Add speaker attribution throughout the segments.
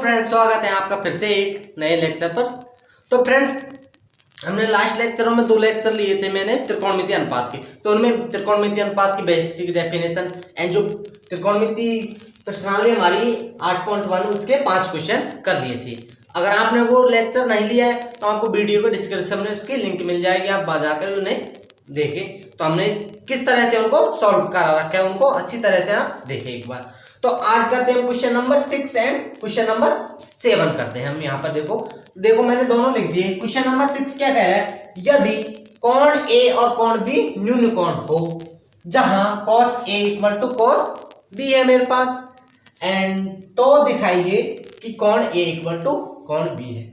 Speaker 1: Friends, स्वागत है आपका फिर से एक नए लेक्चर पर। तो फ्रेंड्स, हमने लास्ट लेक्चरों में 2 लेक्चर लिए थे मैंने त्रिकोणमितीय अनुपात के। तो उनमें त्रिकोणमितीय अनुपात की बेसिक डेफिनेशन एंड जो त्रिकोणमितीय प्रश्नावली हमारी 8.1 उसके 5 क्वेश्चन कर लिए थे। अगर आपने वो लेक्चर नहीं लिया है तो आपको वीडियो को डिस्क्रिप्शन में उसकी लिंक मिल जाएगी, आप जाकर उन्हें देखें। तो हमने किस तरह से उनको सॉल्व करा रखा है, उनको अच्छी तरह से आप देखें एक बार। तो आज करते हैं question number 6 and question number 7 करते हैं हम। यहाँ पर देखो मैंने दोनों लिख दिए। क्वेश्चन नंबर 6 क्या कह रहा है, यदि कोण ए और कोण बी न्यून कोण हो, जहां cos A equal to cos B है मेरे पास, एंड तो दिखाइए कि कोण A इक्वल टू कोण B है।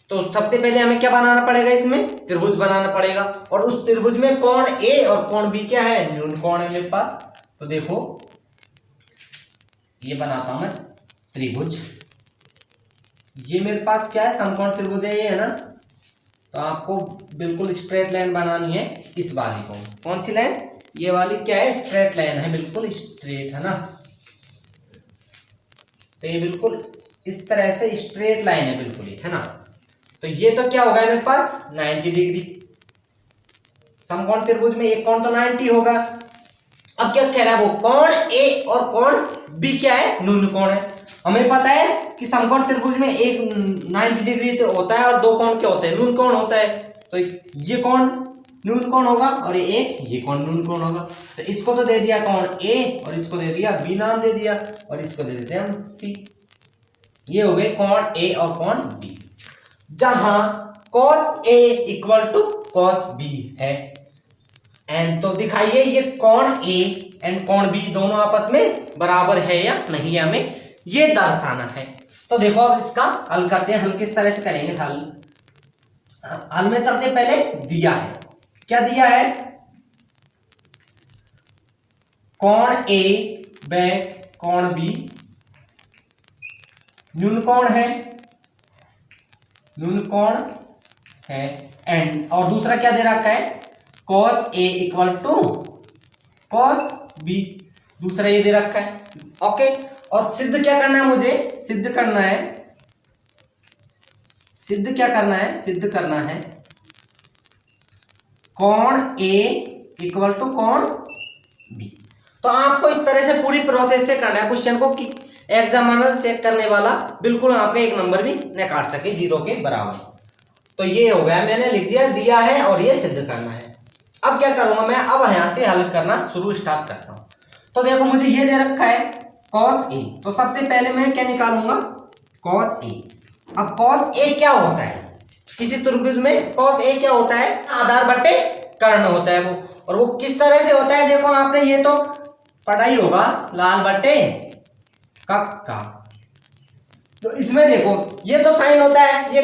Speaker 1: तो सबसे पहले हमें क्या बनाना पड़ेगा, इसमें त्रिभुज बनाना पड़ेगा, और उस त्रिभुज में कोण A और कोण B क्या है, न्यून कोण है मेरे पास। तो देखो ये बनाता हूं मैं त्रिभुज। ये मेरे पास क्या है, समकोण त्रिभुज है, ये है ना। तो आपको बिल्कुल स्ट्रेट लाइन बनानी है इस वाली को। कौन सी लाइन, ये वाली क्या है, स्ट्रेट लाइन है, बिल्कुल स्ट्रेट है ना। तो ये बिल्कुल इस तरह से स्ट्रेट लाइन है बिल्कुल ही, है ना। तो ये तो क्या होगा मेरे पास 90 डिग्री। समकोण त्रिभुज में एक कोण तो 90 होगा। अब क्या कह रहा है, वो कोण A और कोण B क्या है, न्यून कोण है। हमें पता है कि समकोण त्रिभुज में एक 90 डिग्री तो होता है और 2 कोण क्या होते हैं, न्यून कोण होता है। तो ये कोण न्यून कोण होगा और ये कोण न्यून कोण होगा। तो इसको तो दे दिया कोण A और इसको दे दिया B नाम दे दिया, और इसको दे देते हैं हम C। ये हो गए कोण A और कोण B, जहां cos A equal to cos B है। एंड तो दिखाइए ये कोण A एंड कोण B दोनों आपस में बराबर है या नहीं है, हमें ये दर्शाना है। तो देखो अब इसका हल करते हैं। हल किस तरह से करेंगे, हल में सबसे पहले दिया है, क्या दिया है, कोण A व कोण B न्यून कोण है, न्यून कोण है। एंड और दूसरा क्या दे रखा है, cos A equal to cos B, दूसरा ये दे रखा है। ओके, और सिद्ध क्या करना है, मुझे सिद्ध करना है, सिद्ध करना है कोण A इक्वल टू कोण B। तो आपको इस तरह से पूरी प्रोसेस से करना है क्वेश्चन को कि एग्जामिनर चेक करने वाला बिल्कुल आपका एक नंबर भी न काट सके 0 के बराबर। तो ये हो गया, मैंने लिख दिया है और ये सिद्ध करना है। अब क्या करूंगा मैं, अब यहां से हल करना स्टार्ट करता हूं। तो देखो मुझे ये दे रखा है cos A, तो सबसे पहले मैं क्या निकालूंगा, cos A। अब cos A क्या होता है, किसी त्रिभुज में cos A क्या होता है, आधार बटे कर्ण होता है वो। और वो किस तरह से होता है, देखो आपने ये तो पढ़ा ही होगा, लाल बटे कक्का। तो इसमें देखो ये तो साइन होता है, ये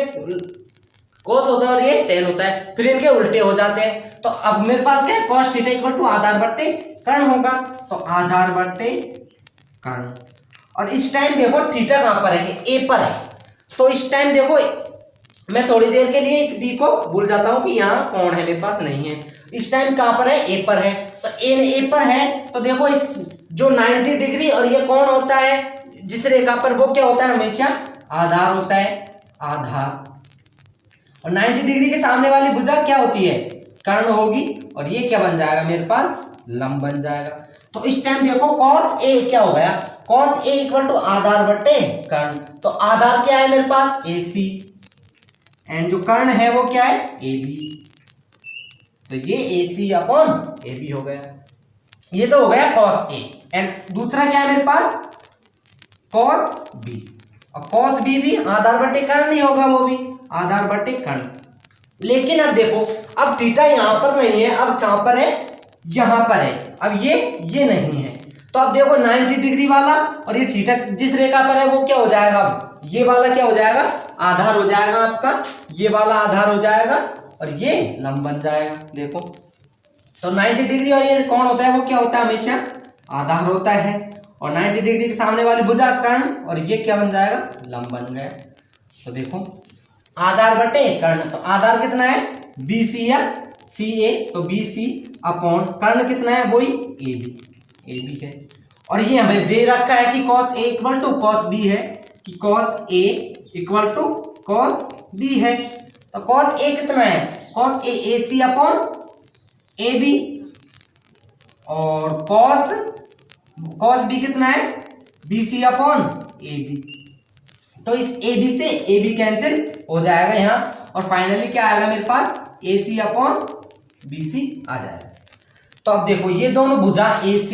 Speaker 1: cos होता है और ये tan होता है, फिर इनके उल्टे हो जाते हैं। तो अब मेरे पास क्या है, cos थीटा इक्वल टू आधार बट्टे कर्ण होगा। तो आधार बट्टे कर्ण, और इस टाइम देखो थीटा कहां पर है, A पर है। तो इस टाइम देखो मैं थोड़ी देर के लिए इस B को भूल जाता हूं कि यहाँ कोण है, मेरे पास नहीं है। इस टाइम कहां पर है, A पर है। तो A पर है, तो देखो इस जो 90 डिग्री और ये कोण होता है जिस रेखा पर, वो क्या होता है, हमेशा आधार होता है, आधार। और 90 डिग्री के सामने वाली भुजा क्या होती है, कर्ण होगी, और ये क्या बन जाएगा मेरे पास, लंब बन जाएगा। तो इस टाइम देखो cos A क्या हो गया, cos A इक्वल टू आधार बटे कर्ण। तो आधार क्या है मेरे पास, AC, एंड जो कर्ण है वो क्या है, AB। तो ये AC अपॉन AB हो गया। ये तो हो गया cos A। एंड दूसरा क्या है मेरे पास, cos B। और cos B भी आधार बटे कर्ण नहीं होगा, वो भी आधार बटे कर्ण। लेकिन अब देखो, अब थीटा यहां पर नहीं है, अब कहां पर है, यहां पर है। अब ये नहीं है। तो अब देखो 90 डिग्री वाला और ये थीटा जिस रेखा पर है वो क्या हो जाएगा, ये वाला क्या हो जाएगा, आधार हो जाएगा आपका, ये वाला आधार हो जाएगा और ये लंब बन जाएगा। देखो तो 90 डिग्री और ये कौन होता है, वो क्या होता है, हमेशा आधार होता है। और 90 डिग्री के सामने वाली भुजा कर्ण, और ये क्या बन जाएगा, लंब बन गया। तो देखो आधार बटे कर्ण, तो आधार कितना है, BC या CA, तो BC अपॉन कर्ण कितना है, वही AB है। और ये हमें दे रखा है कि cos A equal to cos B है, कि cos A equal to cos B है। तो cos A कितना है, cos A AC upon AB, और cos B कितना है, BC अपॉन AB। तो इस AB से AB कैंसिल हो जाएगा यहाँ, और फाइनली क्या आएगा मेरे पास, AC अपॉन BC आ जाएगा। तो अब देखो ये दोनों भुजा AC,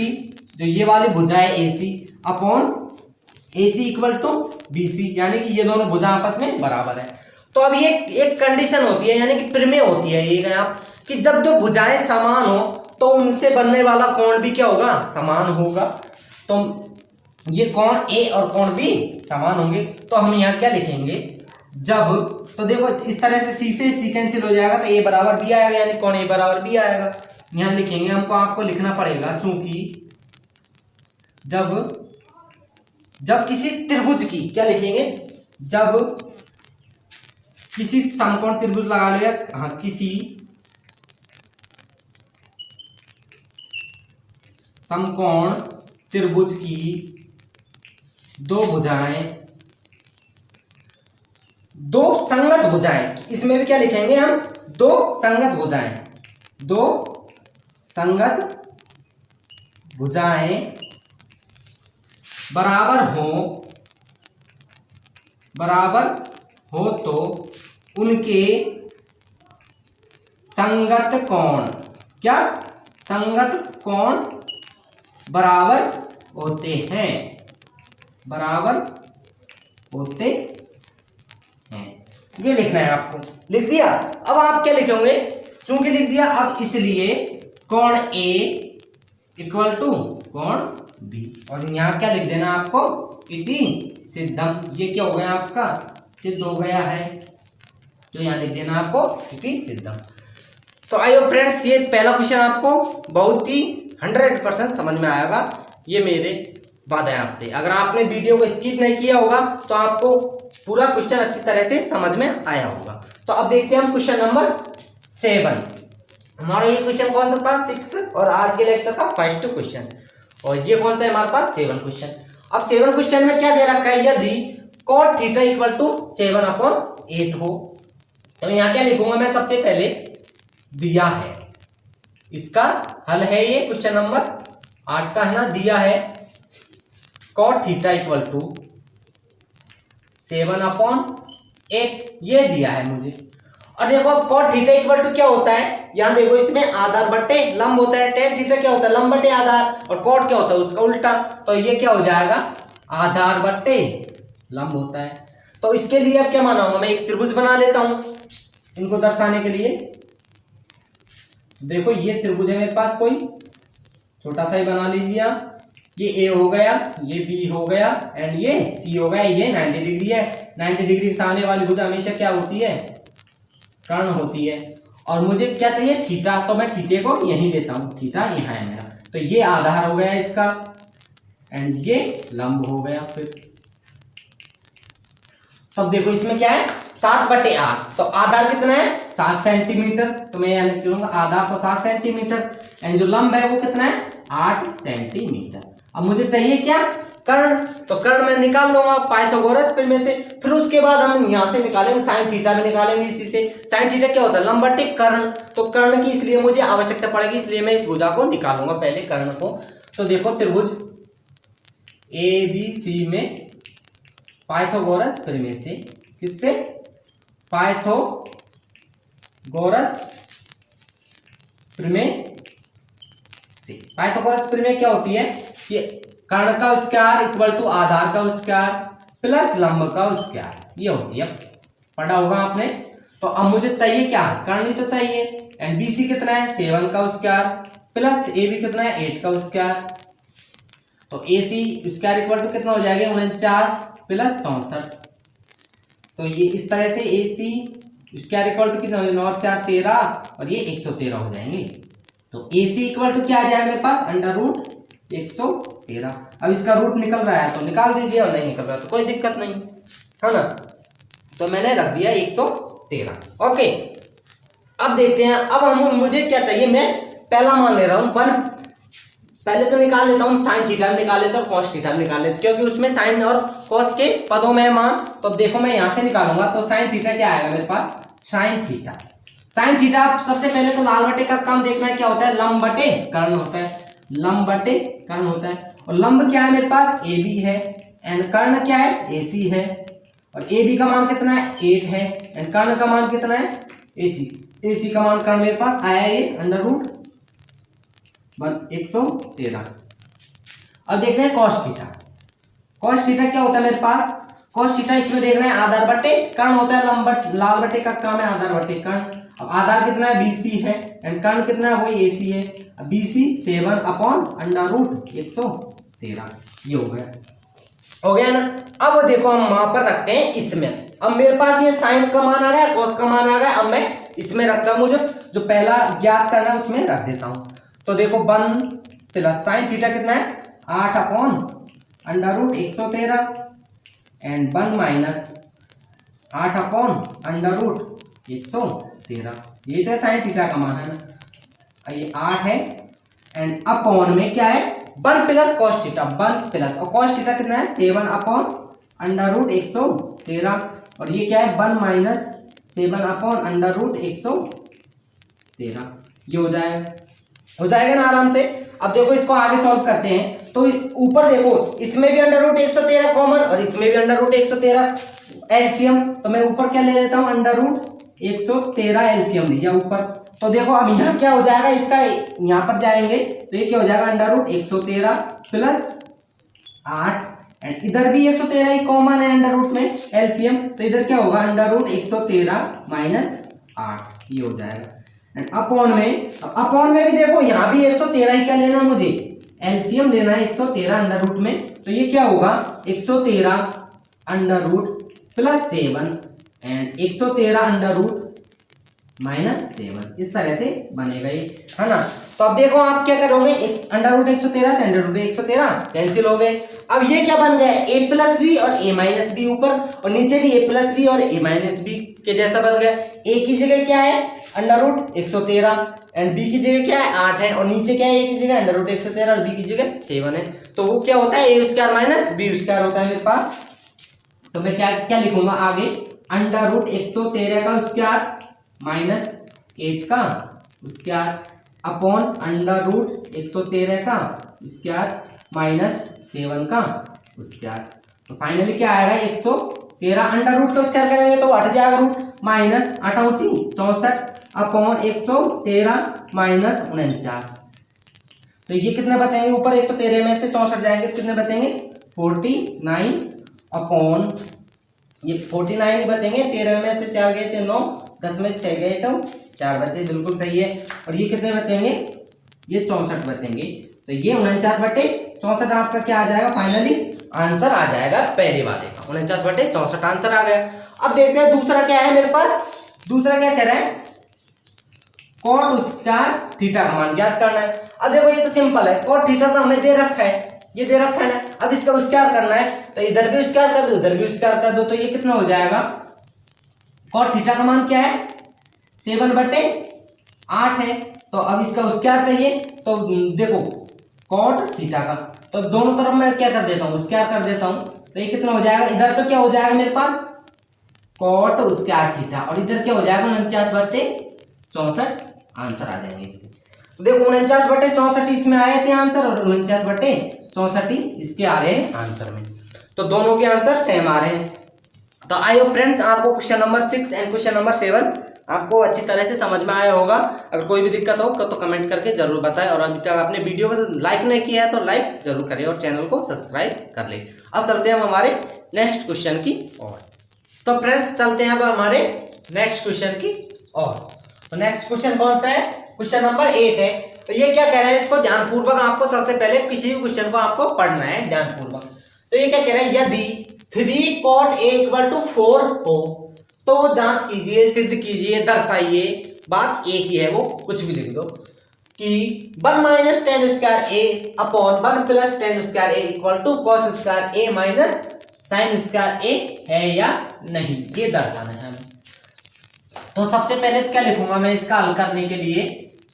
Speaker 1: जो ये वाली भुजा है AC upon AC equal to BC, यानी कि ये दोनों भुजा आपस में बराबर है। तो अब ये एक कंडीशन होती है, यानी कि प्रमेय होती है ये आप, कि जब दो भुजाएं समान हो तो उनसे बनने वाला कोण भी क्या होगा, समान होगा। तो ये कोण A और कोण B समान होंगे। तो हम यहाँ क्या लिखेंगे, जब, तो देखो इस तरह से C से C कैंसिल हो जाएगा, तो A बराबर B आएगा, यानी कोण A बराबर B आएगा। यहाँ लिखेंगे, हमको आपको लिखना पड़ेगा, चूंकि जब किसी त्रिभुज की, क्या लिखेंगे, जब किसी समकोण त्रिभुज लगा लो, या हाँ किसी समकोण त्रिभुज की दो भुजाएं, दो संगत भुजाएं, इसमें भी क्या लिखेंगे हम, दो संगत भुजाएं, दो संगत भुजाएं बराबर हो तो उनके संगत कोण, क्या, संगत कोण बराबर होते हैं, बराबर होते हैं। ये लिखना है आपको, लिख दिया। अब आप क्या लिखेंगे, चूंकि लिख दिया, अब इसलिए कोण A इक्वल टू कोण B, और यहाँ क्या लिख देना आपको, इति सिद्धम। ये क्या हो गया आपका, सिद्ध हो गया है, तो यहाँ लिख देना आपको इति सिद्धम। तो आइए फ्रेंड्स, ये पहला क्वेश्चन आपको बहुत ही 100% समझ में आएगा, ये मेरे वादा है आपसे। अगर आपने वीडियो को स्किप नहीं किया होगा तो आपको पूरा क्वेश्चन अच्छी तरह से समझ में आया होगा। तो अब देखते हैं हम क्वेश्चन नंबर 7। हमारा ये क्वेश्चन कौन सा था, 6, और आज के लेक्चर का फर्स्ट क्वेश्चन, और ये कौन सा है हमारे पास, 7 क्वेश्चन। अब 7 क्वेश्चन में क्या दे रखा है, यदि cot थीटा इक्वल टू 7/8 हो, तो यहाँ क्या लिखूंगा मैं, सबसे पहले दिया है, इसका हल है ये क्वेश्चन नंबर 8 का, है ना, दिया है cot थीटा इक्वल टू 7/8, ये दिया है मुझे। और देखो अब cot थीटा इक्वल टू क्या होता है, यहाँ देखो इसमें आधार बट्टे लंब होता है, tan थीटा क्या होता है, लंब बट्टे आधार, और cot क्या होता है, उसका उल्टा। तो ये क्या हो जाएगा, आधार बट्टे लंब होता है। तो इसके लिए अब क्या बनाऊंगा मैं, एक त्रिभुज बना लेता हूं इनको दर्शाने के लिए। देखो ये त्रिभुज है मेरे पास, कोई छोटा सा ही बना लीजिए आप। ये A हो गया, ये B हो गया, एंड ये C हो गया। ये 90 डिग्री है, 90 डिग्री के सामने वाली भुजा हमेशा क्या होती है, कर्ण होती है। और मुझे क्या चाहिए, थीटा, तो मैं थीटे को यहीं लेता हूं, थीटा यहाँ है मेरा। तो ये आधार हो गया इसका, एंड ये लंब हो गया। फिर तब देखो इसमें क्या है, 7/8, तो आधार कितना है, 7 सेंटीमीटर। तो मैं यहाँ लिख लूंगा आधार तो 7 सेंटीमीटर, एंड जो लंब है वो कितना है, 8 सेंटीमीटर। अब मुझे चाहिए क्या, कर्ण, तो कर्ण मैं निकाल लूंगा पाइथागोरस प्रमेय से। फिर उसके बाद हम यहाँ से निकालेंगे साइन थीटा भी निकालेंगे इसी से। साइन थीटा क्या होता है, लंब बटे कर्ण, तो कर्ण की इसलिए मुझे आवश्यकता पड़ेगी, इसलिए मैं इस भुजा को निकालूंगा पहले, कर्ण को। तो देखो त्रिभुज ABC में पाइथागोरस प्रमेय से, किससे, पाइथागोरस प्रमेय से। पाइथागोरस प्रमेय क्या होती है, कि कर्ण का स्क्वायर इक्वल टू आधार का स्क्वायर प्लस लंब का स्क्वायर, ये होती है, पढ़ा होगा आपने। तो अब मुझे चाहिए क्या, कर्ण ही तो चाहिए, एंड BC कितना है, 7 का स्क्वायर प्लस AB कितना है, 8 का स्क्वायर। तो AC स्क्वायर इक्वल टू कितना हो जाएगा, 49 प्लस 64। तो ये इस तरह से AC स्क्वायर इक्वल टू कितना, 9 और 4 13, और ये 113 हो जाएंगे। तो AC इक्वल टू क्या आ जाएगा मेरे पास, √113। अब इसका रूट निकल रहा है तो निकाल दीजिए, और नहीं निकल रहा तो कोई दिक्कत नहीं, है ना। तो मैंने रख दिया 113। ओके, अब देखते हैं, अब हम मुझे क्या चाहिए, मैं पहला मान ले रहा हूं 1 पहले तो निकाल लेता हूँ साइन थीटा में निकाल लेता हूँ, कॉस थीटा में निकाल लेता हूँ, क्योंकि उसमें साइन और कॉस के पदों में मान। तो अब देखो मैं यहाँ से निकालूंगा तो साइन थीटा क्या आएगा मेरे पास, साइन थीटा। साइन थीटा सबसे पहले तो लाल बटे का काम देखना है क्या होता है, लंब बटे कर्ण होता है, लंब बटे कर्ण होता है। और लंब क्या है मेरे पास, ए बी है, एंड कर्ण क्या है, ए सी है। और ए बी का मान कितना है, 8 है, एंड कर्ण का मान कितना है, ए सी। ए सी का मान कर्ण मेरे पास आया ये अंडर रूट 113। अब देखते हैं कॉस थीटा। कॉस थीटा क्या होता है मेरे पास, कॉस थीटा इसमें देखना है आधार बटे कर्ण होता है, लंब लाल बटे का काम है आधार बटे कर्ण। अब आधार कितना है, BC है, एंड कर्ण कितना है, वही AC है। अब BC 7 अपॉन अंडर रूट 113, ये हो गया ना। अब देखो हम वहां पर रखते हैं इसमें। अब मेरे पास ये साइन का मान आ गया, कॉस का मान आ गया, अब मैं इसमें रखता हूं, मुझे जो पहला ज्ञात करना है उसमें रख देता हूं। तो देखो 1 प्लस साइन थीटा कितना है, 8 upon under root 113, and 1 minus 8 upon under root 113। ये तो साइन थीटा का मान है ना, ये 8 है, एंड अपॉन में क्या है 1 प्लस कॉस थीटा, 1 प्लस, और कॉस थीटा कितना है 7 अपॉन अंडर रूट 113, और ये क्या है 1 माइनस 7 अपॉन अंडर रूट 113। ये हो जाएगा ना आराम से। अब देखो इसको आगे सॉल्व करते हैं। तो ऊपर देखो इसमें भी अंडर रूट 113 कॉमन, और इसमें भी अंडर रूट 113 एलसीएम। तो मैं ऊपर क्या ले लेता हूँ, अंडर रूट 113 एलसीएम लिया ऊपर। तो देखो अब यहाँ क्या हो जाएगा, इसका यहाँ पर जाएंगे तो ये क्या हो जाएगा, अंडर रूट 113 प्लस 8, एंड इधर भी 113 ही कॉमन है अंडर रूट में एलसीएम, तो इधर क्या होगा, अंडर रूट 113 माइनस 8, ये हो जाएगा। एंड अपॉन में भी देखो यहाँ भी 113 ही क्या लेना, मुझे एलसीएम लेना है 113 अंडर रूट में। तो ये क्या होगा, 113 under root plus 7, and 113 under root minus 7, इस तरह से बनेगा ये, है ना। तो अब देखो आप क्या करोगे, अंडर रूट 113 से अंडर रूट 113 कैंसिल हो गए। अब ये क्या बन गया, a प्लस बी और a माइनस बी ऊपर, और नीचे भी a प्लस बी और a माइनस बी के जैसा बन गया। a की जगह क्या है, अंडर रूट 113, एंड b की जगह क्या है 8 है, और नीचे क्या है a की जगह अंडर रूट 113 और b की जगह 7 है। तो वो क्या होता है, a square minus b square होता है मेरे पास। तो मैं क्या लिखूंगा आगे, अंडर रूट 113 का स्क्वायर माइनस 8 का स्क्वायर अपॉन अंडर रूट 113 का स्क्वायर माइनस 7 का स्क्वायर। तो फाइनली क्या आएगा, 113 अंडर रूट का स्क्वायर करेंगे तो हट जाएगा रूट, माइनस 8 64 अपॉन 113 माइनस 49। तो ये कितने बचेंगे, ऊपर 113 में से 64 जाएंगे तो कितने बचेंगे, 49 अपॉन, ये 49 ही बचेंगे, 13 में से 4 गए थे 9, 10 में 6 गए तो 4 बचे, बिल्कुल सही है। और ये कितने बचेंगे, ये 64 बचेंगे। तो ये 49/64 आपका क्या आ जाएगा, फाइनली आंसर आ जाएगा पहले वाले का, 49/64 आंसर आ गया। अब देखते हैं दूसरा क्या है मेरे पास, दूसरा क्या कह रहा है, कॉट स्क्वायर थीटा का मान ज्ञात करना है। अब देखो ये तो सिंपल है, कॉट थीटा तो हमें दे रखा है, ये दे रखा है ना। अब इसका स्क्वायर करना है, तो इधर भी स्क्वायर कर दो, उधर भी स्क्वायर कर दो, तो ये कितना हो जाएगा, कॉट थीटा का मान क्या है 7/8 है। तो अब इसका स्क्वायर चाहिए, तो देखो कॉट थीटा का, तो दोनों तरफ मैं क्या कर देता हूँ, स्क्वायर कर देता हूँ। तो ये कितना हो जाएगा, इधर तो क्या हो जाएगा मेरे पास कॉट स्क्वायर थीटा, और इधर क्या हो जाएगा 49/64 आंसर आ जाएंगे इसके। तो देखो 49/64 इसमें आए थे आंसर, और 49/64 इसके आ रहे हैं आंसर में। तो दोनों के आंसर सेम आ रहे हैं। तो आई होप फ्रेंड्स आपको question number 6 and question number 7 आपको अच्छी तरह से समझ में आया होगा। अगर कोई भी दिक्कत हो तो कमेंट करके जरूर बताएं, और अभी तक आपने वीडियो को लाइक नहीं किया है तो लाइक जरूर करें और चैनल को सब्सक्राइब कर लें। अब चलते हैं हम हमारे नेक्स्ट क्वेश्चन की ओर। तो फ्रेंड्स चलते हैं अब हमारे नेक्स्ट क्वेश्चन की ओर। तो नेक्स्ट क्वेश्चन कौन सा है, क्वेश्चन नंबर 8 है। तो ये क्या कह रहा है, इसको ध्यानपूर्वक आपको सबसे पहले किसी भी क्वेश्चन को आपको पढ़ना है ध्यानपूर्वक। तो ये क्या कह रहा है, यदि 3 cot A = 4 हो तो जांच कीजिए, सिद्ध कीजिए, दर्शाइए, बात एक ही है, वो कुछ भी लिख दो, कि 1 - tan² A upon 1 + tan² A = cos² A minus sin² A है या नहीं, ये दर्शाना है हमें। तो सबसे पहले क्या लिखूंगा मैं इसका हल करने के लिए,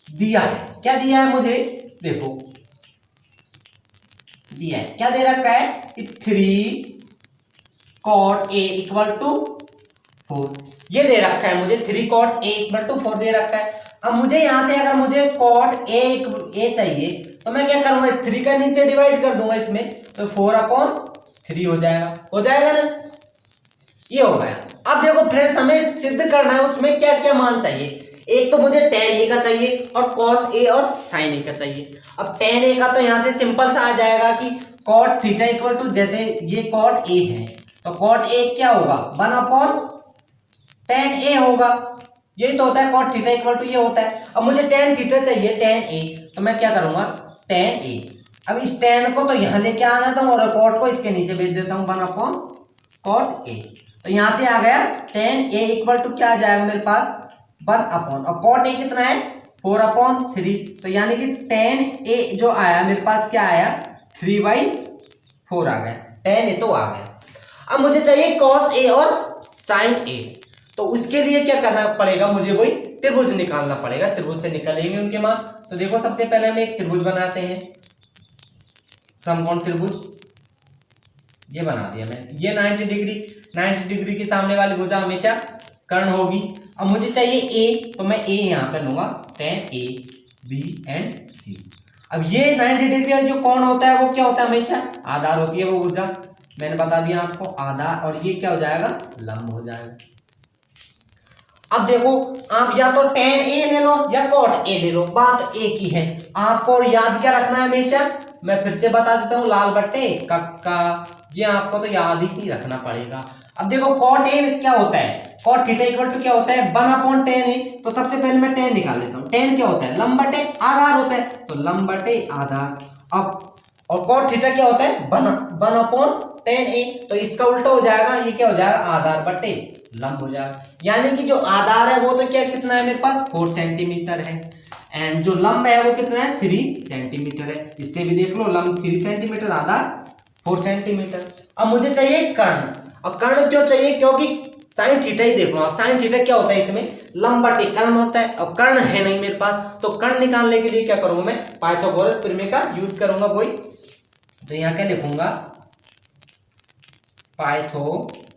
Speaker 1: दिया है, क्या दिया है मुझे, देखो दिया है, क्या दे रखा है कि 3 cot A इक्वल टू 4, ये दे रखा है मुझे 3 cot A इक्वल टू 4 दे रखा है। अब मुझे यहां से अगर मुझे cot A चाहिए तो मैं क्या करूंगा, इस 3 का नीचे डिवाइड कर दूंगा इसमें, तो 4/3 हो जाएगा ना, ये हो गया। अब देखो फ्रेंड्स, हमें सिद्ध करना है उसमें क्या क्या मान चाहिए। एक तो मुझे tan A का चाहिए और cos A और sin A का चाहिए। अब tan A का तो यहां से सिंपल सा आ जाएगा कि cot थीटा इक्वल टू, जैसे ये cot A है तो cot A क्या होगा 1/tan A होगा, यही तो होता है cot थीटा इक्वल टू ये होता है। अब मुझे tan थीटा चाहिए tan A, तो मैं क्या करूंगा tan A, अब इस tan को तो यहां लेके आ जाता हूं और cot को इसके नीचे भेज देता हूं 1/cot A, तो यहां से आ गया tan A इक्वल टू क्या आ जाएगा मेरे पास 1/, और cot A कितना है 4/3, तो यानी कि tan A जो आया मेरे पास क्या आया 3/4 आ गया, tan A तो आ गया। अब मुझे चाहिए cos A और sin A, तो उसके लिए क्या करना पड़ेगा, मुझे वही त्रिभुज निकालना पड़ेगा, त्रिभुज से निकालेंगे उनके मान। तो देखो सबसे पहले हम एक त्रिभुज बनाते हैं, समकोण त्रिभुज, ये बना दिया मैंने, ये 90 डिग्री के सामने वाली भुजा हमेशा कर्ण होगी। अब मुझे चाहिए A, तो मैं A यहां पर लूंगा tan A B and C। अब ये 90 डिग्री का जो कोण होता है वो क्या होता है, हमेशा आधार होती है वो भुजा, मैंने बता दिया आपको आधार, और ये क्या हो जाएगा लंब हो जाएगा। अब देखो आप या तो tan A ले लो या cot A ले लो, बात एक ही है। आपको याद क्या रखना है हमेशा, मैं फिर से बता देता हूं, लाल बट्टे कक्का, ये आपको तो याद ही रखना पड़ेगा। अब देखो cot A क्या होता है, cot थीटा इक्वल टू क्या होता है 1/tan A, तो सबसे पहले मैं tan निकाल लेता हूं। tan क्या होता है लंब बटे आधार होता है, तो लंब बटे आधार। अब और cot थीटा क्या होता है 1/tan A, तो इसका उल्टा हो जाएगा, ये क्या हो जाएगा आधार बटे लंब हो जाएगा। यानी कि जो आधार है वो तो क्या कितना है मेरे पास 4 सेंटीमीटर है, एंड जो लंब है वो कितना है 3 सेंटीमीटर है। इससे भी देख लो, लंब 3 सेंटीमीटर, आधार 4 सेंटीमीटर। अब मुझे चाहिए कर्ण, और कर्ण क्यों चाहिए, क्योंकि साइन थीटा ही देख लो आप, साइन थीटा क्या होता है इसमें लंब बटे कर्ण होता है। अब कर्ण है नहीं मेरे पास, तो कर्ण निकालने के लिए क्या करूंगा मैं पाइथागोरस प्रमेय का यूज करूंगा कोई, तो यहाँ क्या लिखूंगा पाइथागोरस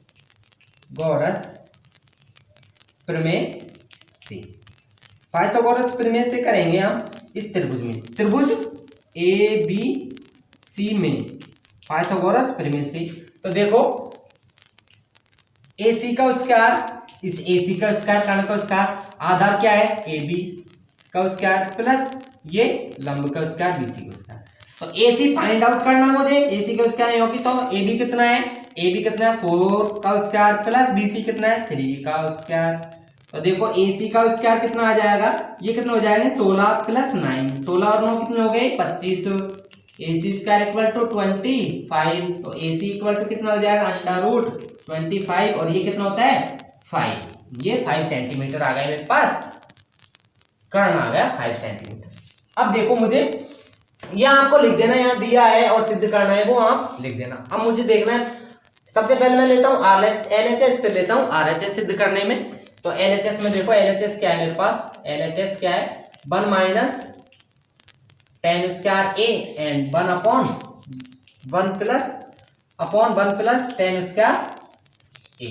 Speaker 1: प्रमेय से, पाइथागोरस प्रमेय से करेंगे हम इस त्रिभुज में, त्रिभुज ABC में पाइथागोरस प्रमेय से। तो देखो AC का स्क्वायर, इस AC का स्क्वायर, कर्ण का स्क्वायर, आधार क्या है AB का स्क्वायर प्लस ये लंब का स्क्वायर BC का स्क्वायर। तो AC फाइंड आउट करना मुझे, AC का स्क्वायर होगी तो AB कितना है, AB कितना है 4 का स्क्वायर प्लस BC कितना है 3 का स्क्वायर। तो देखो AC का स्क्वायर कितना आ जाएगा, ये कितना हो जाएगा 16 प्लस 9, 16 और 9 कितने हो गए 25, AC स्क्वायर इक्वल टू 25, तो AC इक्वल टू कितना हो जाएगा √25, और ये कितना होता है 5, ये 5 सेंटीमीटर आ गया मेरे पास, कर्ण आ गया 5 सेंटीमीटर। अब देखो मुझे यह आपको लिख देना, यहाँ दिया है और सिद्ध करना है वो आप लिख देना। अब मुझे देखना है, सबसे पहले मैं लेता हूँ LHS, फिर लेता हूँ RHS सिद्ध करने में। तो LHS में देखो LHS क्या है मेरे पास, LHS क्या है 1 minus tan square A and 1/1 plus tan square A।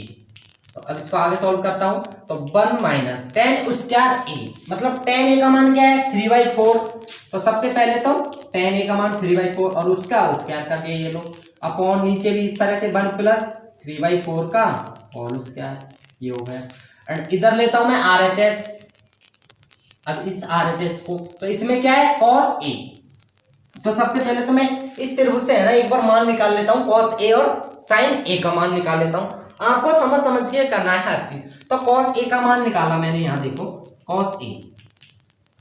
Speaker 1: तो अब इसको आगे सॉल्व करता हूं, तो 1 माइनस tan स्क्वायर A, मतलब tan A का मान क्या है 3/4, तो सबसे पहले तो tan A का मान 3/4 और उसका स्क्वायर कर दिया, ये लो अपॉन नीचे भी इस तरह से 1 प्लस 3/4 का और स्क्वायर, ये हो गया। एंड इधर लेता हूं मैं RHS, अब इस RHS को, तो इसमें क्या है cos A, तो सबसे पहले तो मैं इस त्रिभुज से है ना एक बार मान निकाल लेता हूं cos A और sin A का मान निकाल लेता हूं, आपको समझ के करना है हर चीज। तो cos A का मान निकाला मैंने, यहाँ देखो cos A,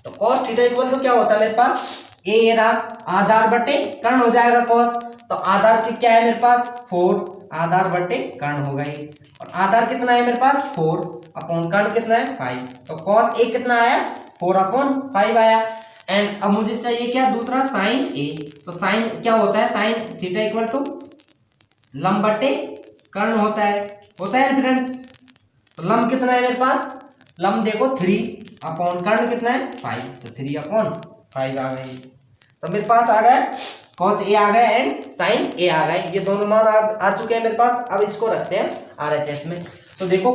Speaker 1: तो cos थीटा इक्वल टू क्या होता है मेरे पास A रहा, आधार बटे कर्ण हो जाएगा cos, तो आधार की क्या है मेरे पास 4, आधार बटे कर्ण हो गई, और आधार कितना है मेरे पास 4 अपॉन कर्ण कितना है 5, तो cos A कितना आया 4/5 आया। एंड अब मुझे चाहिए क्या दूसरा sin A, तो sin क्या होता है sin थीटा इक्वल टू लंब बटे कर्ण होता है फ्रेंड्स। तो लंब कितना है मेरे पास, लंब देखो 3 अपॉन कर्ण कितना है 5, तो 3/5 आ गई। तो मेरे पास आ गया कॉस ए आ गया एंड साइन ए आ गए, ये दोनों मान आ चुके हैं मेरे पास। अब इसको रखते हैं RHS में। तो देखो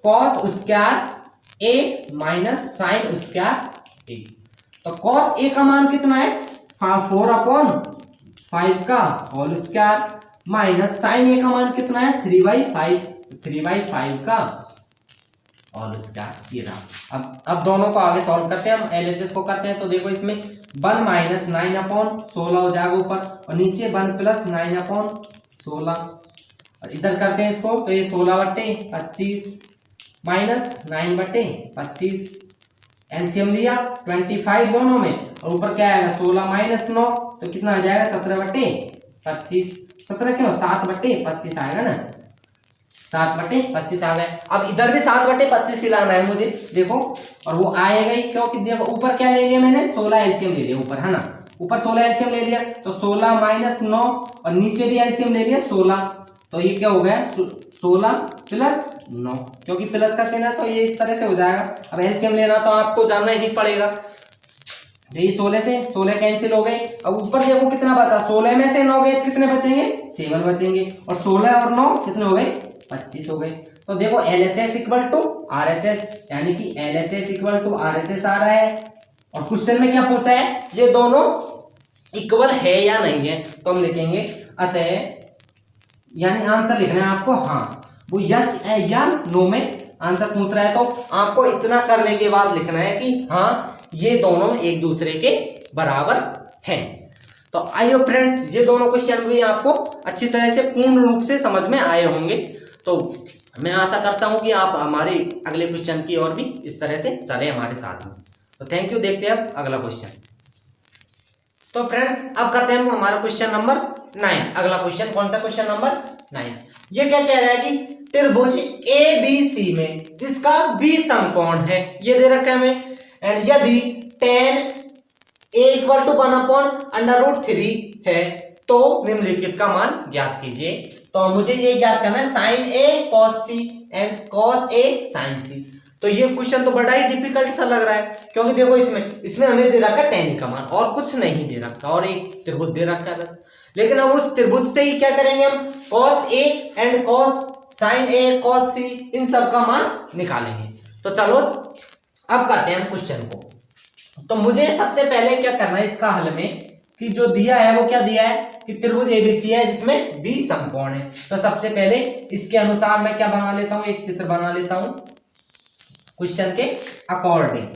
Speaker 1: कॉस स्क्वायर ए माइनस साइन स्क्वायर ए, तो कॉस ए का मान कितना है 4/5 का होल स्क्वायर माइनस साइन ए का मान कितना है 3/5 का और इसका ये रहा। अब दोनों को आगे सॉल्व करते हैं हम, LHS को करते हैं। तो देखो इसमें 1 माइनस 9/16 हो जाएगा ऊपर, और नीचे 1 प्लस 9/16, और इधर करते हैं इसको, तो ये 16/25 माइनस 9/25, एलसीएम लिया 25 दोनों में, और ऊपर क्या आएगा 16 माइनस 9, तो कितना आ जाएगा 17/25, 17 क्यों 7/25 आएगा ना, 7/25 आ गए। अब इधर भी 7/25 लाना है मुझे, देखो, और वो आएगा ही क्योंकि देखो ऊपर क्या ले लिया मैंने 16 एलसीएम ले लिया ऊपर, है ना, ऊपर 16 एलसीएम ले लिया, तो 16 माइनस 9, और नीचे भी एलसीएम ले लिया 16, तो ये क्या हो गया 16 प्लस 9, क्योंकि प्लस का चिन्ह है तो ये इस तरह से हो जाएगा। अब एलसीएम लेना तो आपको जानना ही पड़ेगा, ये 16 से 16 कैंसिल हो गए। अब ऊपर देखो कितना बचा, 16 में से 9 गए कितने बचेंगे 7 बचेंगे, और 16 और 9 कितने हो गए 25 हो गए। तो देखो LHS इक्वल टू RHS, यानी कि LHS इक्वल टू RHS आ रहा है, और क्वेश्चन में क्या पूछा है ये दोनों इक्वल है या नहीं है, तो हम लिखेंगे अतः, यानी आंसर लिखना है आपको, हाँ वो यस है या नो में आंसर पूछ रहा है, तो आपको इतना करने के बाद लिखना है कि हाँ ये दोनों एक दूसरे के बराबर हैं। तो आई होप फ्रेंड्स ये दोनों क्वेश्चन भी आपको अच्छी तरह से पूर्ण रूप से समझ में आए होंगे। तो मैं आशा करता हूं कि आप हमारे अगले क्वेश्चन की ओर भी इस तरह से चले हमारे साथ में। तो थैंक यू, देखते हैं अब अगला क्वेश्चन। तो फ्रेंड्स अब करते हैं हमारा क्वेश्चन नंबर 9। अगला क्वेश्चन कौन सा, क्वेश्चन नंबर 9। ये क्या कह रहा है कि त्रिभुज ABC में जिसका B समकोण है, ये दे रखा है हमें, एंड यदि tan A इक्वल टू 1/√3 है तो निम्नलिखित का मान ज्ञात कीजिए। तो मुझे ये ज्ञात करना है sin A cos C and cos A sin C। तो ये क्वेश्चन तो बड़ा ही डिफिकल्ट सा लग रहा है, क्योंकि देखो इसमें हमें दे रखा है tan का मान और कुछ नहीं दे रखा, और एक त्रिभुज दे रखा है बस। लेकिन अब उस त्रिभुज से ही क्या करेंगे हम, cos A and cos sin A cos C इन सब का मान निकालेंगे। तो चलो अब करते हैं क्वेश्चन को। तो मुझे सबसे पहले क्या करना है इसका हल में, कि जो दिया है वो क्या दिया है कि त्रिभुज ABC है जिसमें B समकोण है। तो सबसे पहले इसके अनुसार मैं क्या बना लेता हूं, एक चित्र बना लेता हूं क्वेश्चन के अकॉर्डिंग,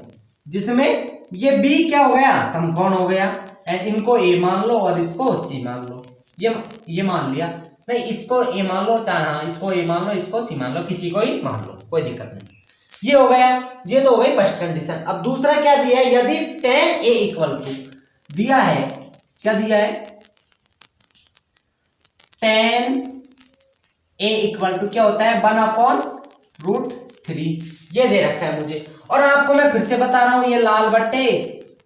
Speaker 1: जिसमें ये B क्या हो गया समकोण हो गया, एंड इनको A मान लो और इसको C मान लो, ये मान लिया, नहीं इसको A मान लो, चाहे हाँ इसको A मान लो, इसको C मान लो, किसी को ही मान लो, कोई दिक्कत नहीं। ये हो गया, ये तो हो गई फर्स्ट कंडीशन। अब दूसरा क्या दिया है, यदि tan A इक्वल टू दिया है, क्या दिया है tan A इक्वल टू क्या होता है 1/√3, ये दे रखा है मुझे। और आपको मैं फिर से बता रहा हूं, ये लाल बट्टे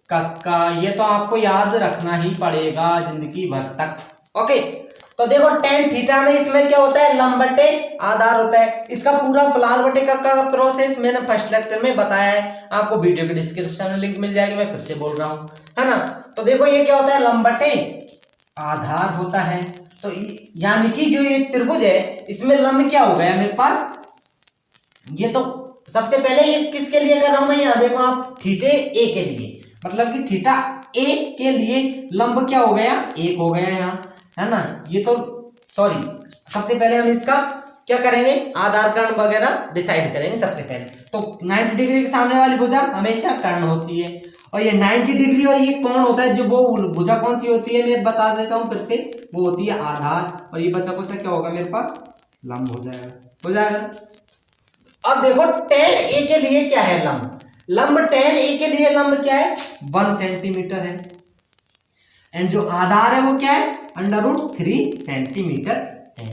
Speaker 1: कक्का, ये तो आपको याद रखना ही पड़ेगा जिंदगी भर तक। ओके, तो देखो tan थीटा में इसमें क्या होता है लंब बटे आधार होता है। इसका पूरा लाल बटे कक्का का प्रोसेस मैंने फर्स्ट लेक्चर में बताया है, आपको वीडियो के डिस्क्रिप्शन में लिंक मिल जाएगी, मैं फिर से बोल रहा हूं, है ना। तो देखो ये क्या होता है लंब बटे आधार होता है। तो यानी कि जो ये त्रिभुज है इसमें लंब क्या हो गया मेरे पास, ये तो सबसे पहले ये किसके लिए कर रहा हूं मैं, यहां देखो आप थीटे A के लिए, मतलब कि थीटा A के लिए लंब क्या हो गया 1 हो गया यहाँ, है ना। ये तो सॉरी, सबसे पहले हम इसका क्या करेंगे आधार कर्ण वगैरह डिसाइड करेंगे सबसे पहले। तो 90 डिग्री के सामने वाली भुजा हमेशा कर्ण होती है, और ये 90 डिग्री और ये कौन होता है, जो वो भुजा कौन सी होती है मैं बता देता हूं फिर से, वो होती है आधार, और ये बचा कुछ क्या होगा मेरे पास लंब हो जाएगा। अब देखो tan A के लिए क्या है लंब tan A के लिए लंब क्या है 1 सेंटीमीटर है, एंड जो आधार है वो क्या है √3 सेंटीमीटर है।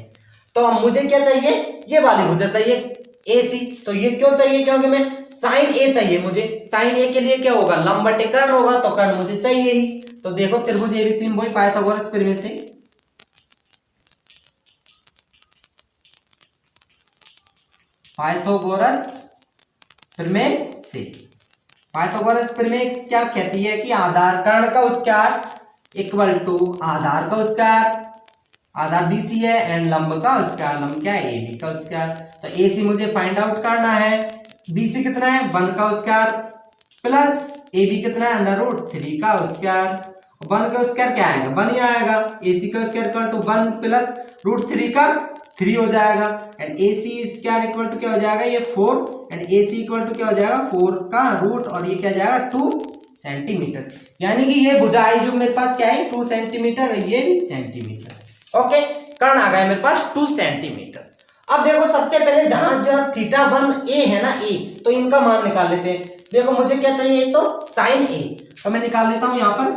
Speaker 1: तो मुझे क्या चाहिए, ये वाली भुजा चाहिए AC। तो ये क्यों चाहिए, क्योंकि मैं sin A चाहिए मुझे, sin A के लिए क्या होगा लंब बटे कर्ण होगा, तो कर्ण मुझे चाहिए ही। तो देखो त्रिभुज ABC में वही पाइथागोरस प्रमेय से, पाइथागोरस प्रमेय क्या कहती है कि आधार कर्ण का स्क्वायर इक्वल टू आधार का स्क्वायर, आधार BC है, एंड लंब का स्क्वायर, लंब क्या है AB का स्क्वायर। तो AC मुझे फाइंड आउट करना है, BC कितना है 1 का स्क्वायर प्लस AB कितना है √3 का स्क्वायर। 1 का स्क्वायर क्या आएगा 1 ही आएगा, AC का स्क्वायर इक्वल टू 1 प्लस √3 का 3 हो जाएगा, and AC square equal to क्या हो जाएगा ये 4, एंड AC इक्वल टू क्या हो जाएगा 4 का रूट, और ये क्या जाएगा 2 सेंटीमीटर। यानी कि ये भुजाई जो मेरे पास क्या है 2 सेंटीमीटर, ये भी सेंटीमीटर। ओके, कर्ण आ गया मेरे पास 2 सेंटीमीटर। अब देखो सबसे पहले जहां जहां θ1 a है ना a, तो इनका मान निकाल लेते हैं। देखो मुझे क्या चाहिए तो sin a, तो मैं निकाल लेता हूं यहां पर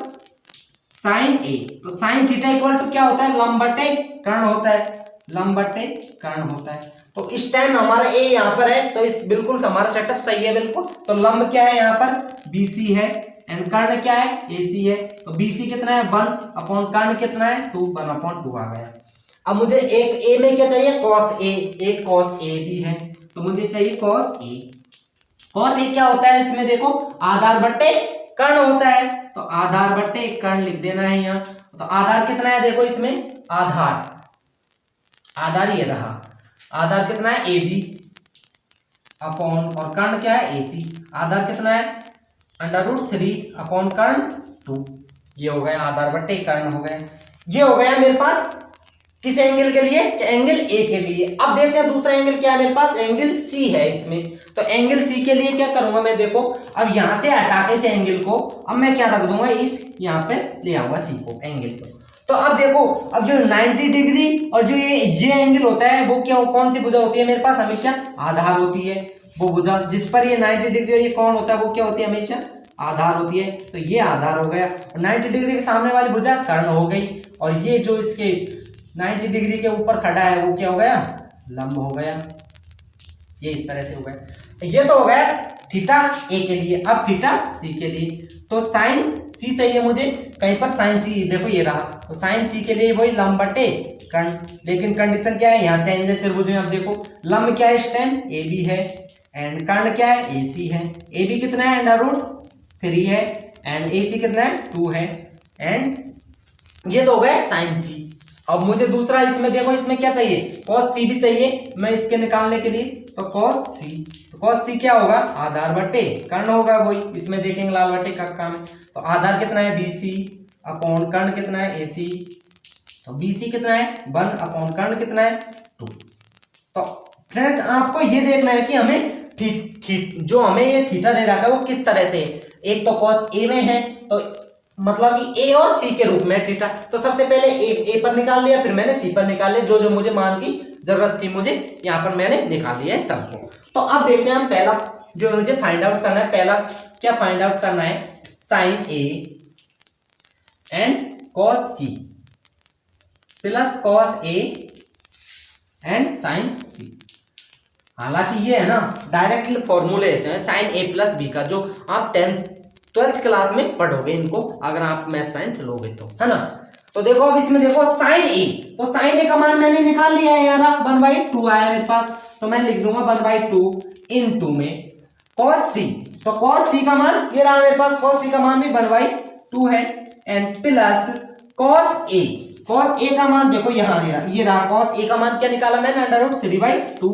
Speaker 1: sin a। तो sin θ इक्वल टू क्या होता है लंब बटे कर्ण होता है, लंब बटे कर्ण होता है। तो इस टाइम हमारा a यहाँ पर है, तो इस बिल्कुल हमारा सेटअप सही है बिल्कुल। तो लंब क्या है यहाँ पर BC है, एंड कर्ण क्या है AC है। तो BC कितना है 1 अपॉन कर्ण कितना है 2, 1/2 आ गया। अब मुझे एक a में क्या चाहिए cos a, एक cos a भी है, तो मुझे चाहिए cos a। cos a क्या होता है इसमें देखो आधार बट्टे कर्ण होता है, तो आधार बट्टे कर्ण लिख देना है यहाँ। तो आधार कितना है देखो इसमें आधार ये रहा, आधार कितना है AB अपॉन, और कर्ण क्या है AC। आधार कितना है √3 अपॉन कर्ण 2, ये हो गया आधार बट्टे कर्ण हो गया। ये हो गया मेरे पास किस एंगल के लिए एंगल A के लिए। अब देखते हैं दूसरा एंगल क्या है मेरे पास, एंगल C है इसमें। तो एंगल C के लिए क्या करूंगा मैं देखो, अब यहां से हटा के इस एंगल को अब मैं क्या रख दूंगा इस यहाँ पे ले आऊंगा C को एंगल को। तो अब देखो अब जो 90 डिग्री और जो ये एंगल होता है वो क्या कौन सी भुजा होती है मेरे पास हमेशा आधार होती है। वो भुजा जिस पर ये 90 डिग्री और ये कौन होता है वो क्या होती है हमेशा आधार होती है। तो ये आधार हो गया, और 90 डिग्री के सामने वाली भुजा कर्ण हो गई, और ये जो इसके 90 डिग्री के ऊपर खड़ा है वो क्या हो गया लंब हो गया। ये इस तरह से हो गया। तो ये तो हो गया θ a के लिए। अब θ c के लिए तो sin c चाहिए मुझे, कहीं पर sin c देखो ये रहा, तो sin c के लिए वही लंब बटे कर्ण। लेकिन कंडीशन क्या है यहाँ चेंज है त्रिभुज में। अब देखो लंब क्या है इस टाइम AB है, एंड कर्ण क्या है AC है। AB कितना है √3 है, एंड AC कितना है 2 है, एंड ये तो हो गया sin c। अब मुझे दूसरा इसमें देखो इसमें क्या चाहिए cos c भी चाहिए मैं इसके निकालने के लिए। तो cos c क्या होगा आधार बट्टे कर्ण होगा, वही इसमें देखेंगे लाल बट्टे का काम है। तो आधार कितना है BC अपॉन कर्ण कितना है AC। तो BC कितना है 1 अपॉन कर्ण कितना है 2। तो फ्रेंड्स आपको ये देखना है कि हमें जो हमें ये थीटा दे रहा है वो किस तरह से, एक तो cos a में है तो मतलब कि A और C के रूप में थीटा। तो सबसे पहले A पर निकाल लिया, फिर मैंने C पर निकाल लिया, जो जो मुझे मान की जरूरत थी मुझे यहाँ पर मैंने निकाल लिया है सबको। तो अब देखते हैं हम पहला जो मुझे फाइंड आउट करना है, पहला क्या फाइंड आउट करना है sin A and cos C plus cos A and sin C। हालांकि ये है ना डायरेक्टली फॉर्मूले देते हैं sin A प्लस B का, जो आप 12th क्लास में पढ़ोगे इनको अगर आप मैथ साइंस लोगे तो, है ना। तो देखो अब इसमें देखो sin A, तो sin A का मान मैंने निकाल लिया है यार 1/2 आया मेरे पास, तो मैं लिख दूंगा 1/2 इनटू में cos C। तो cos C का मान ये रहा मेरे पास, cos C का मान भी 1/2 है, एंड प्लस cos A का मान देखो यहाँ दे रहा, ये रहा cos A का मान क्या निकाला मैंने √3/2,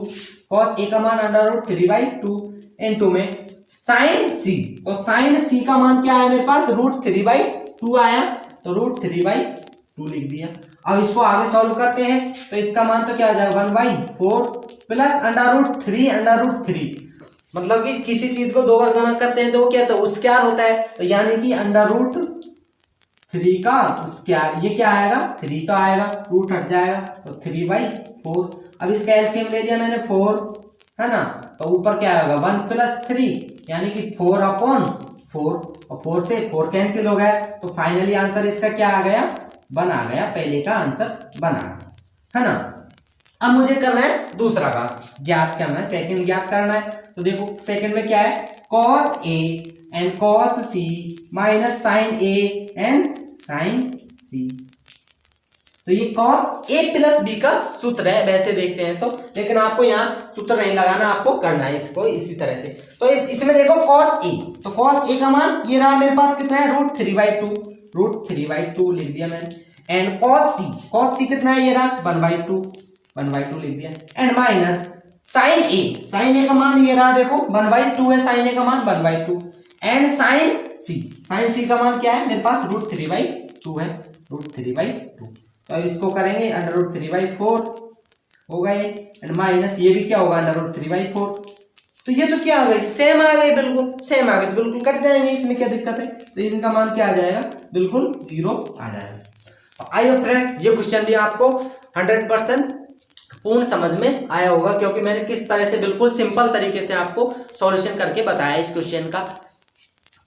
Speaker 1: cos A का मान √3/2 इनटू में sin C। तो sin C का मान क्या आया मेरे पास √3/2 आया, तो √3/2 लिख दिया। अब इसको आगे सॉल्व करते हैं, तो इसका मान तो क्या आ जाएगा 1/4 प्लस √3 मतलब कि किसी चीज को 2 बार गुणा करते हैं तो वो क्या तो स्क्वायर होता है, तो यानी कि √3 का स्क्वायर, ये क्या आएगा 3 का आएगा, रूट हट जाएगा तो 3/4। अब इसका एलसीएम ले लिया मैंने 4, है ना, तो ऊपर क्या आएगा 1 + 3 यानी कि 4/4, और 4 से 4 कैंसिल हो गया, तो फाइनली आंसर इसका क्या आ गया 1 आ गया, पहले का आंसर बना, है ना। अब मुझे करना है दूसरा का ज्ञात करना है, सेकंड ज्ञात करना है। तो देखो सेकंड में क्या है cos A and cos C minus sin A and sin C। तो ये cos a प्लस b का सूत्र है वैसे देखते हैं तो, लेकिन आपको यहाँ सूत्र नहीं लगाना, आपको करना है इसको इसी तरह से। तो इसमें देखो cos a, तो cos a का मान ये रहा मेरे पास कितना है √3/2, √3/2 लिख दिया मैंने। एंड cos c कितना है ये रहा 1/2 लिख दिया। एंड माइनस sin a का मान ये रहा देखो 1/2 है, sin a का मान 1/2। एंड sin c का मान क्या है मेरे पास √3/2 है, √3/2। तो इसको करेंगे √3/4 होगा ये। एंड माइनस ये भी क्या होगा √3/4। तो ये तो क्या आ गई सेम आ गई, बिल्कुल सेम आ गई, तो बिल्कुल कट जाएंगे, इसमें क्या दिक्कत है। तो इनका मान क्या आ जाएगा बिल्कुल 0 आ जाएगा। तो आई होप फ्रेंड्स ये क्वेश्चन भी आपको 100% पूर्ण समझ में आया होगा, क्योंकि मैंने किस तरह से बिल्कुल सिंपल तरीके से आपको सॉल्यूशन करके बताया इस क्वेश्चन का।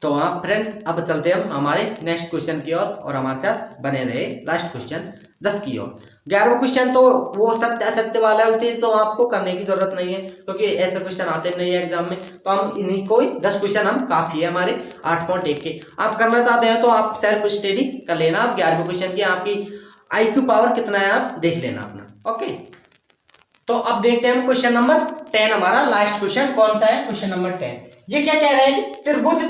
Speaker 1: तो आप फ्रेंड्स अब चलते हैं हम हमारे नेक्स्ट क्वेश्चन की ओर, और हमारे साथ बने रहे लास्ट क्वेश्चन 10 की ओर। 11वां क्वेश्चन तो वो सत्य असत्य वाला है, उसे तो आपको करने की जरूरत नहीं है क्योंकि ऐसे क्वेश्चन आते नहीं है एग्जाम में। तो हम इन्हीं को 10 क्वेश्चन हम काफी है हमारे 8.1 के। आप करना चाहते हैं तो आप सेल्फ स्टडी कर लेना, आप 11वें क्वेश्चन की आपकी IQ पावर कितना है आप देख लेना अपना। ओके, तो अब देखते हैं क्वेश्चन नंबर 10, हमारा लास्ट क्वेश्चन कौन सा है, क्वेश्चन नंबर 10। ये क्या कह रहा है कि त्रिभुज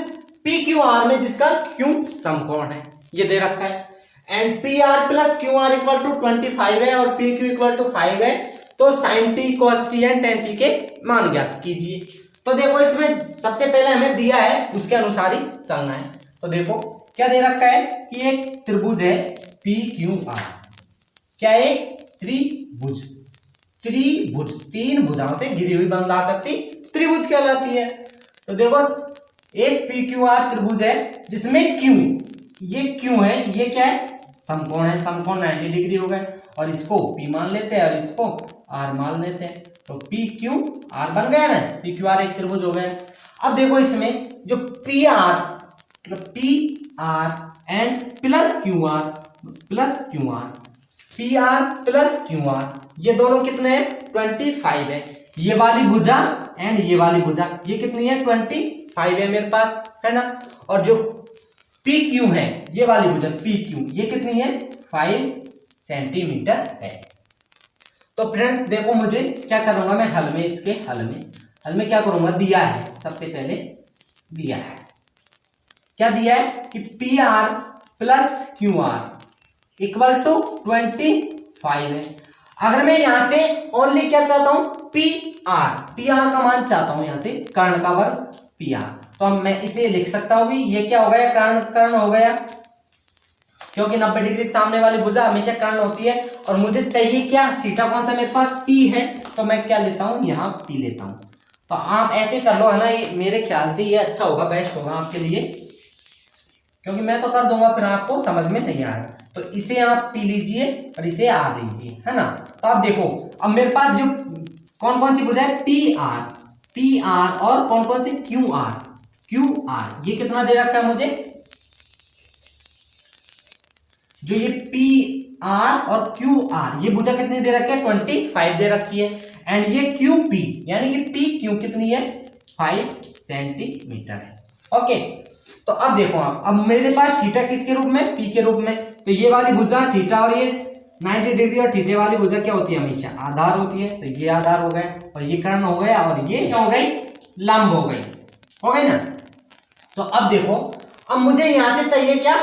Speaker 1: PQR में जिसका Q समकोण है ये दे रखा है, and PR plus QR equal to 25 है और PQ इक्वल टू 5 है। तो sin t cos t and tan t के मान ज्ञात कीजिए। तो देखो इसमें सबसे पहले हमें दिया है उसके अनुसार ही चलना है। तो देखो क्या दे रखा है कि एक त्रिभुज है PQR, क्या एक त्रिभुज, तीन भुजाओं से घिरी हुई बंधाकृति त्रिभुज कहलाती है। तो देखो एक PQR त्रिभुज है जिसमें Q, ये Q है, ये क्या है समकोण है, समकोण 90 डिग्री हो गए, और इसको P मान लेते हैं और इसको R मान लेते हैं। तो PQR बन गया ना, PQR एक त्रिभुज हो गया। अब देखो इसमें जो PR and plus QR, PR plus QR ये दोनों कितने हैं 25 है। ये वाली भुजा एंड ये वाली भुजा ये कितनी है 25 है मेरे पास, है ना। और जो PQ है ये वाली भुजा PQ ये कितनी है 5 सेंटीमीटर है। तो फ्रेंड्स देखो मुझे क्या करूंगा मैं हल में, इसके हल में क्या करूंगा, दिया है सबसे पहले, दिया है क्या दिया है कि PR plus QR equal to 25 है। अगर मैं यहां से ओनली क्या चाहता हूं PR का मान चाहता हूं, यहां से कर्ण का वर्ग PR, तो अब मैं इसे लिख सकता हूं कि ये क्या हो गया कर्ण हो गया, क्योंकि 90 डिग्री के सामने वाली भुजा हमेशा कर्ण होती है। और मुझे चाहिए क्या थीटा कौन सा मेरे पास P है, तो मैं क्या लेता हूं यहाँ P लेता हूं। तो आप ऐसे कर लो है ना, ये मेरे ख्याल से ये अच्छा होगा, बेस्ट होगा आपके लिए, क्योंकि मैं तो कर दूंगा फिर आपको समझ में नहीं आएगा। तो इसे आप P लीजिए और इसे R लीजिए, है ना। तो आप देखो अब मेरे पास जो कौन कौन सी भुजा है PR और कौन कौन सी QR ये कितना दे रखा है मुझे, जो ये PR और QR ये भुजा कितनी दे रखी है 25 दे रखी है। एंड ये QP यानी कि PQ कितनी है 5 सेंटीमीटर है। ओके, तो अब देखो आप, अब मेरे पास थीटा किसके रूप में P के रूप में, तो ये वाली भुजा थीटा और ये 90 डिग्री और थीटे वाली भुजा क्या होती है हमेशा आधार होती है। तो ये आधार हो गए और ये कर्ण हो गया और ये क्या हो गई लंब हो गई ना। तो अब देखो अब मुझे यहां से चाहिए क्या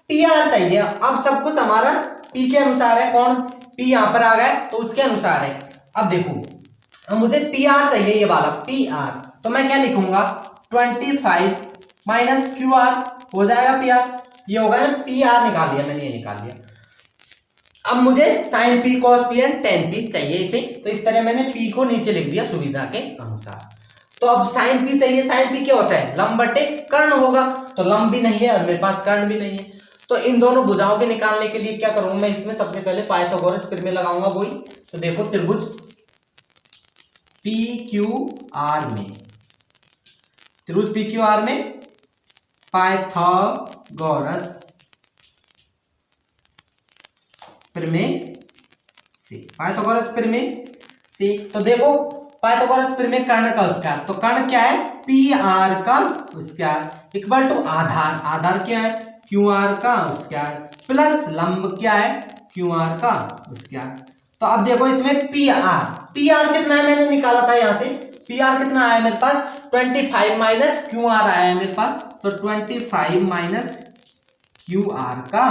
Speaker 1: PR चाहिए। अब सब कुछ हमारा P के अनुसार है, कौन P यहां पर आ गया तो उसके अनुसार है। अब देखो अब मुझे PR चाहिए, ये वाला PR, तो मैं क्या लिखूंगा 25 माइनस QR हो जाएगा PR, ये होगा ना PR निकाल लिया मैंने, ये निकाल लिया। अब मुझे sin P cos P and tan P चाहिए इसे, तो इस तरह मैंने P को नीचे लिख दिया सुविधा के अनुसार। तो अब sin P चाहिए, sin P क्या होता है लंब बटे कर्ण होगा, तो लंब भी नहीं है और मेरे पास कर्ण भी नहीं है। तो इन दोनों भुजाओं के निकालने के लिए क्या करूंगा मैं, इसमें सबसे पहले पाइथागोरस प्रमेय लगाऊंगा वही। तो देखो त्रिभुज PQR में पाइथागोरस प्रमेय से, तो देखो पाइथागोरस प्रमेय कर्ण का स्क्वायर, तो कर्ण क्या है PR का स्क्वायर इक्वल टू आधार क्या है QR का स्क्वायर प्लस लंब क्या है क्यू आर का स्क्वायर। तो अब देखो इसमें पी आर कितना है मैंने निकाला था यहाँ से, पी आर कितना आया मेरे पास 25 माइनस क्यू आर आया है मेरे पास। तो 25 माइनस क्यू आर का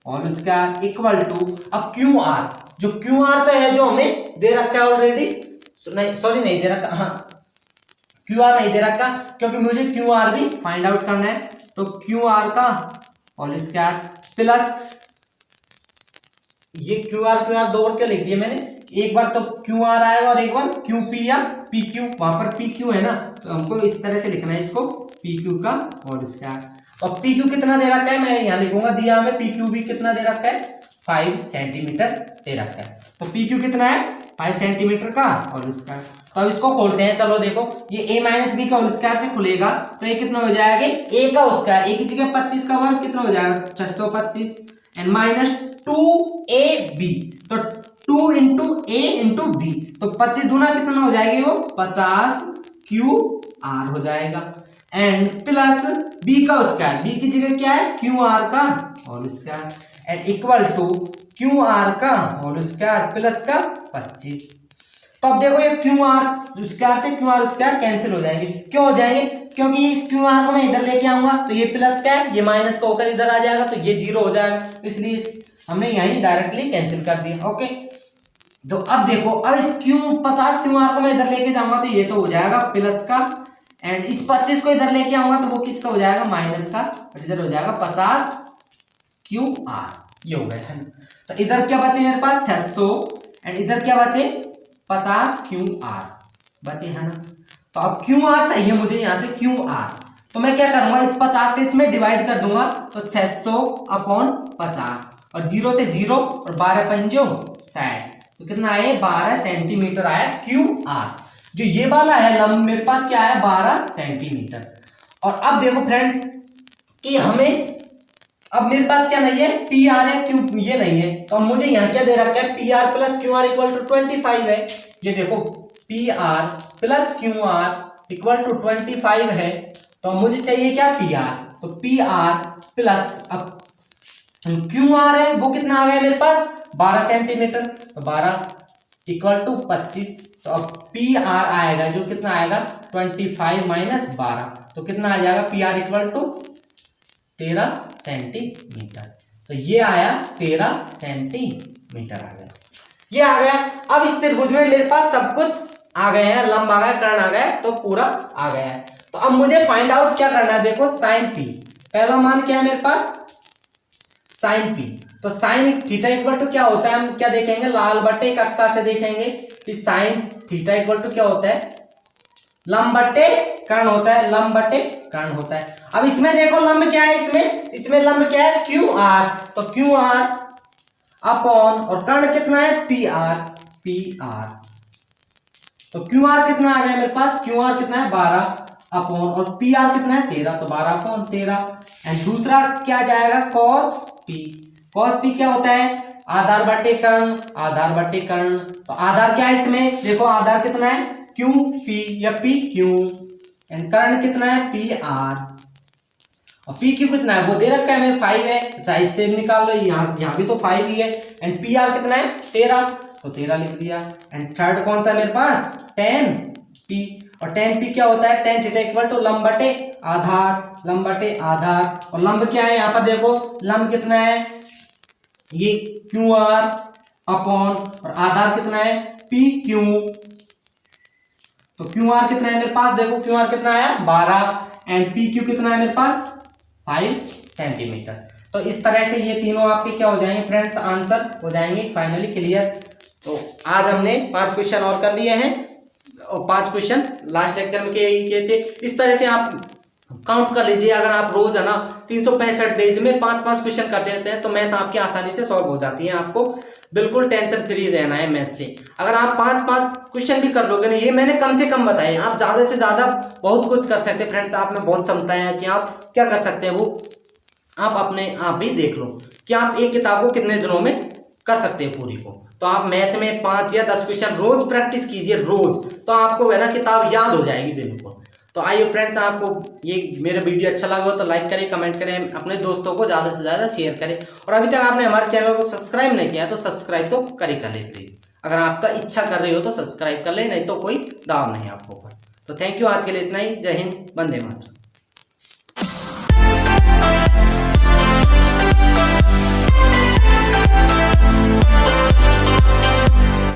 Speaker 1: और उसका इक्वल टू, अब क्यू आर, जो क्यू आर तो है जो हमें दे रखा है ऑलरेडी, नहीं सॉरी नहीं दे रखा, हाँ क्यू आर नहीं दे रखा क्योंकि मुझे क्यू आर भी फाइंड आउट करना है। तो क्यू आर का और इसका प्लस ये क्यू आर दो बार क्यों लिख दिया मैंने, एक बार तो क्यू आर आएगा और एक बार क्यू पी या पी क्यू, वहां पर पी क्यू है ना, तो हमको इस तरह से लिखना है इसको पी क्यू का और इसका। और पी क्यू कितना दे रखा है मैं यहाँ लिखूंगा, दिया हमें पी क्यू भी कितना दे रखा है 5 सेंटीमीटर दे रखा है। तो पी क्यू कितना है 5 सेंटीमीटर का और इसका। तो अब इसको खोलते हैं, चलो देखो ये a माइनस बी का होल स्क्वायर से खुलेगा तो ये कितना हो जाएगा a का स्क्वायर, a की जगह 25 का वर्ग कितना हो जाएगा 625 एंड माइनस 2ab, तो 2 इंटू a इंटू बी, तो 25 दूना कितना हो जाएगी वो 50 क्यू आर हो जाएगा एंड प्लस b का स्क्वायर, b की जगह क्या है क्यू आर का whole square and equal to Q R का होल स्क्वायर प्लस का 25। तो अब देखो ये क्यू आर स्क्वायर से क्यू आर स्क्वायर कैंसिल हो जाएंगे, क्यों हो जाएंगे, क्योंकि इस क्यू आर को मैं इधर लेके आऊंगा तो ये प्लस का है, ये माइनस का होकर इधर आ जाएगा तो ये 0 हो जाएगा, इसलिए हमने यहीं डायरेक्टली कैंसिल कर दिया। ओके, तो अब देखो अब इस 50 क्यू आर को मैं इधर लेके जाऊंगा तो ये तो हो जाएगा प्लस का एंड इस 25 को इधर लेके आऊंगा तो वो किसका हो जाएगा माइनस का, और इधर हो जाएगा 50 क्यू आर, ये हो गया है ना। तो इधर क्या बचे मेरे पास 600 एंड इधर क्या बचे 50 क्यू आर बचे है ना। तो अब क्यू आर चाहिए मुझे यहाँ से क्यू आर, तो मैं क्या करूंगा इस 50 से इसमें डिवाइड कर दूंगा तो 600 अपॉन 50 और 0 से 0 और 12 पंजो 60, तो कितना आया 12 सेंटीमीटर आया क्यू आर। जो ये वाला है लंब मेरे पास क्या है 12 सेंटीमीटर। और अब देखो फ्रेंड्स कि हमें अब मेरे पास क्या नहीं है पी आर है, क्यू ये नहीं है, तो अब मुझे यहाँ क्या दे रखा है P R plus Q R equal to 25 है। ये देखो P R plus Q R equal to 25 है, तो मुझे चाहिए क्या पी आर, तो पी आर प्लस अब क्यू आर है वो कितना आ गया मेरे पास 12 सेंटीमीटर, तो 12 इक्वल टू 25, तो अब पी आर आएगा जो कितना आएगा 25 माइनस 12, तो कितना आ जाएगा P R equal to 13 centimetre. तो ये आया 13 सेंटीमीटर आ गया, ये आ गया। अब इस त्रिभुज में मेरे पास सब कुछ आ गए हैं, लंब आ गया, कर्ण आ गया, तो पूरा आ गया है। तो अब मुझे फाइंड आउट क्या करना है, देखो साइन पी, पहला मान क्या है मेरे पास साइन पी, तो साइन थीटा इक्वल टू क्या होता है हम क्या देखेंगे लाल बटे कक्का से देखेंगे कि साइन थीटा इक्वल टू क्या होता है लंब बटे कर्ण होता है, लंब बटे कर्ण होता है। अब इसमें देखो लंब क्या है, इसमें लंब क्या है क्यू आर, तो क्यू आर अपॉन और कर्ण कितना है पी आर, तो क्यू आर कितना आ गया मेरे पास क्यू आर कितना है 12 अपॉन और पी आर कितना है 13, तो 12 अपॉन 13 एंड दूसरा क्या जाएगा कॉस पी क्या होता है आधार बटे कर्ण, तो आधार क्या है इसमें देखो आधार कितना है क्यू पी या पी क्यू एंड कर्ण कितना है पी आर, और पी क्यू कितना है वो दे रखा है मेरे 5 है, चाहे इससे निकाल लो, यहाँ भी तो 5 ही है एंड पी आर कितना है 13, तो 13 लिख दिया एंड थर्ड कौन सा मेरे पास tan p, और tan p क्या होता है tan थीटा इक्वल टू लंब बटे आधार, और लंब क्या है यहाँ पर देखो लंब कितना है ये क्यू आर अपॉन और आधार कितना है पी क्यू, तो क्यू आर कितना है मेरे पास देखो क्यू आर कितना है 12 एंड पी क्यू कितना है मेरे पास 5 सेंटीमीटर। तो इस तरह से ये तीनों आपके क्या हो जाएंगे फ्रेंड्स आंसर हो जाएंगे फाइनली क्लियर। तो आज हमने 5 क्वेश्चन और कर लिए हैं और 5 क्वेश्चन लास्ट लेक्चर में किए थे। इस तरह से आप काउंट कर लीजिए, अगर आप रोज है ना 365 डेज में 5-5 क्वेश्चन कर देते हैं तो मैथ आपकी आसानी से सॉल्व हो जाती है। आपको बिल्कुल टेंशन फ्री रहना है मैथ से। अगर आप 5-5 क्वेश्चन भी कर लोगे ना, ये मैंने कम से कम बताए, आप ज्यादा से ज्यादा बहुत कुछ कर सकते हैं फ्रेंड्स। आप में बहुत क्षमता है कि आप क्या कर सकते हैं वो आप अपने आप ही देख लो कि आप एक किताब को कितने दिनों में कर सकते हैं पूरी को। तो आप मैथ में 5 या 10 क्वेश्चन रोज प्रैक्टिस कीजिए रोज, तो आपको है ना किताब याद हो जाएगी बिल्कुल। तो आइए फ्रेंड्स, आपको ये मेरा वीडियो अच्छा लगा हो तो लाइक करें, कमेंट करें, अपने दोस्तों को ज़्यादा से ज़्यादा शेयर करें। और अभी तक आपने हमारे चैनल को सब्सक्राइब नहीं किया तो सब्सक्राइब तो कर ले प्लीज़। अगर आपका इच्छा कर रही हो तो सब्सक्राइब कर ले, नहीं तो कोई दाव नहीं आपको ऊपर। तो थैंक यू, आज के लिए इतना ही। जय हिंद, वंदे मातरम।